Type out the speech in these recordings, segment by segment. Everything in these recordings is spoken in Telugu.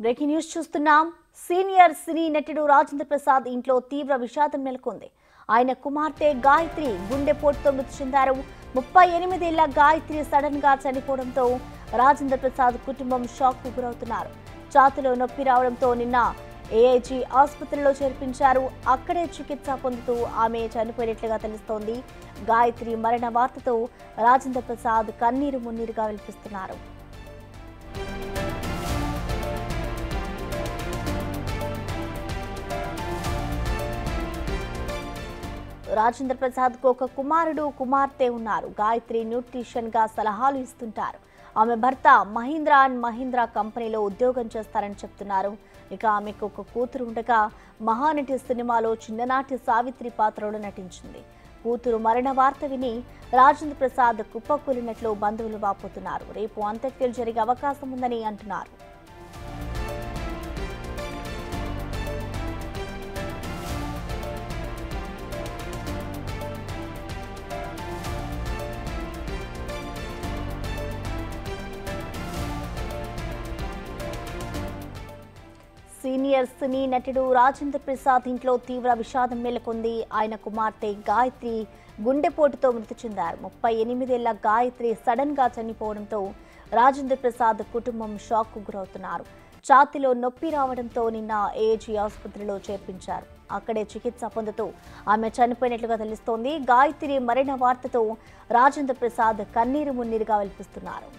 బ్రేకింగ్ న్యూస్ చూస్తున్నాం. సీనియర్ సినీ నటుడు రాజేంద్ర ప్రసాద్ ఇంట్లో తీవ్ర విషాదం నెలకొంది. ఆయన కుమార్తె గాయత్రి గుండెపోటుతో మృతి చెందారు. 38 ఏళ్ల గాయత్రి సడన్ గా చనిపోవడంతో రాజేంద్ర ప్రసాద్ కుటుంబం షాక్ కు గురవుతున్నారు. ఛాతీలో నొప్పి రావడంతో నిన్న ఏఐజీ ఆసుపత్రిలో చేర్పించారు. అక్కడే చికిత్స పొందుతూ ఆమె చనిపోయినట్లుగా తెలుస్తోంది. గాయత్రి మరణ వార్తతో రాజేంద్ర ప్రసాద్ కన్నీరు మున్నీరుగా విలపిస్తున్నారు. రాజేంద్ర ప్రసాద్ కు ఒక కుమారుడు కుమార్తె ఉన్నారు. గాయత్రి న్యూట్రిషన్ గా సలహాలు ఇస్తుంటారు. ఆమె భర్త మహీంద్రా అండ్ మహీంద్రా కంపెనీలో ఉద్యోగం చేస్తారని చెప్తున్నారు. ఇక ఆమెకు ఒక కూతురు ఉండగా మహానటి సినిమాలో చిన్ననాటి సావిత్రి పాత్రలో నటించింది. కూతురు మరణ వార్త విని రాజేంద్ర ప్రసాద్ కుప్పకూలినట్లు బంధువులు వాపోతున్నారు. రేపు అంత్యక్రియలు జరిగే అవకాశం ఉందని అంటున్నారు. సీనియర్ సినీ నటుడు రాజేంద్ర ప్రసాద్ ఇంట్లో తీవ్ర విషాదం నెలకొంది. ఆయన కుమార్తె గాయత్రి గుండెపోటుతో మృతి చెందారు. 38 ఏళ్ల గాయత్రి సడన్ గా చనిపోవడంతో రాజేంద్ర ప్రసాద్ కుటుంబం షాక్ కు గురవుతున్నారు. ఛాతీలో నొప్పి రావడంతో నిన్న ఏఐజీ ఆసుపత్రిలో చేర్పించారు. అక్కడే చికిత్స పొందుతూ ఆమె చనిపోయినట్లుగా తెలుస్తోంది. గాయత్రి మరణ వార్తతో రాజేంద్ర ప్రసాద్ కన్నీరు మున్నీరుగా విలపిస్తున్నారు.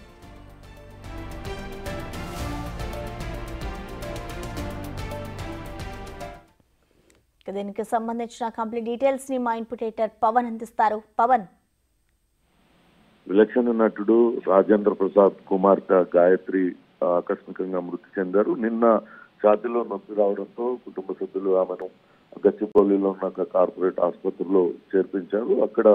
దీనికి సంబంధించిన కంప్లీట్ డీటెయిల్స్ ని మా ఇన్పుట్ ఎడిటర్ పవన్ అందిస్తారు. పవన్, విలక్షణ నటుడు రాజేంద్ర ప్రసాద్ కుమార్తె గాయత్రి ఆకస్మికంగా మృతి చెందారు. నిన్న ఛాతీలో నొప్పి రావడంతో కుటుంబ సభ్యులు ఆమెను గచ్చిపల్లిలో ఉన్న కార్పొరేట్ ఆసుపత్రిలో చేర్పించారు. అక్కడ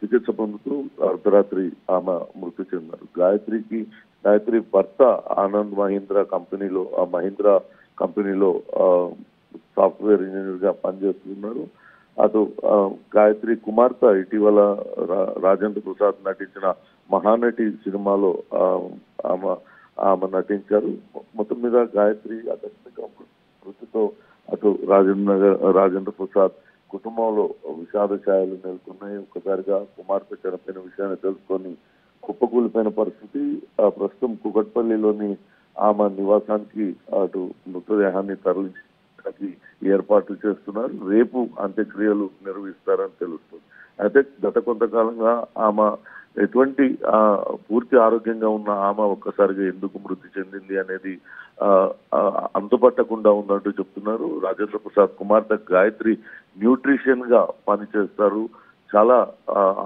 చికిత్స పొందుతూ అర్ధరాత్రి ఆమె మృతి చెందారు. గాయత్రి భర్త ఆనంద్ మహీంద్రా కంపెనీలో మహీంద్రా కంపెనీలో సాఫ్ట్వేర్ ఇంజనీర్ గా పనిచేస్తున్నారు. అటు గాయత్రి కుమార్తె ఇటీవల రాజేంద్ర ప్రసాద్ నటించిన మహానటి సినిమాలో ఆమె నటించారు. మొత్తం మీద గాయత్రి ఆకస్మిక మృతితో అటు రాజేంద్ర ప్రసాద్ కుటుంబంలో విషాద ఛాయలు నెలకొన్నాయి. ఒక్కసారిగా కుమార్తె చనిపోయిన విషయాన్ని తెలుసుకొని కుప్పకూలిపోయిన పరిస్థితి. ప్రస్తుతం కుకట్పల్లిలోని ఆమె నివాసానికి అటు మృతదేహాన్ని తరలించి ఏర్పాట్లు చేస్తున్నారు. రేపు అంత్యక్రియలు నిర్వహిస్తారని తెలుస్తుంది. అయితే గత కొంతకాలంగా ఆమె ఎటువంటి పూర్తి ఆరోగ్యంగా ఉన్న ఆమె ఒక్కసారిగా ఎందుకు మృతి చెందింది అనేది అంతుపట్టకుండా ఉందంటూ చెప్తున్నారు. రాజేంద్ర ప్రసాద్ కుమార్తె గాయత్రి న్యూట్రిషన్ గా పనిచేస్తారు. చాలా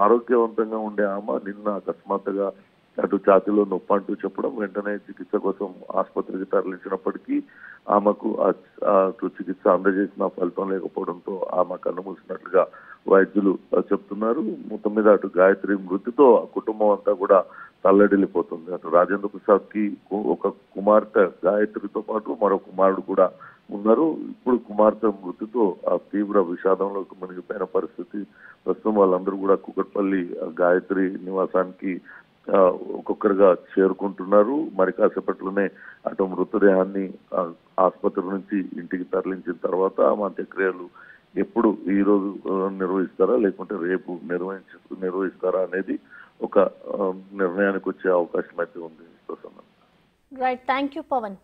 ఆరోగ్యవంతంగా ఉండే ఆమె నిన్న అకస్మాత్తుగా అటు ఛాతీలో నొప్పి అంటూ చెప్పడం, వెంటనే చికిత్స కోసం ఆసుపత్రికి తరలించినప్పటికీ ఆమెకు చికిత్స అందజేసిన ఫలితం లేకపోవడంతో ఆమె కన్నుమూసినట్లుగా వైద్యులు చెప్తున్నారు. మొత్తం మీద అటు గాయత్రి మృతితో కుటుంబం అంతా కూడా తల్లడిల్లిపోతుంది. అటు రాజేంద్ర ప్రసాద్ కి ఒక కుమార్తె గాయత్రితో పాటు మరో కుమారుడు కూడా ఉన్నారు. ఇప్పుడు కుమార్తె మృతితో తీవ్ర విషాదంలోకి మునిగిపోయిన పరిస్థితి. ప్రస్తుతం వాళ్ళందరూ కూడా కుకట్పల్లి గాయత్రి నివాసానికి ఒక్కొక్కరుగా చేరుకుంటున్నారు. మరి కాసేపట్లోనే అటు మృతదేహాన్ని ఆసుపత్రి నుంచి ఇంటికి తరలించిన తర్వాత అంత్యక్రియలు ఎప్పుడు ఈ రోజు నిర్వహిస్తారా లేకుంటే రేపు నిర్వహిస్తారా అనేది ఒక నిర్ణయానికి వచ్చే అవకాశం అయితే ఉంది. Right, thank you Pawan.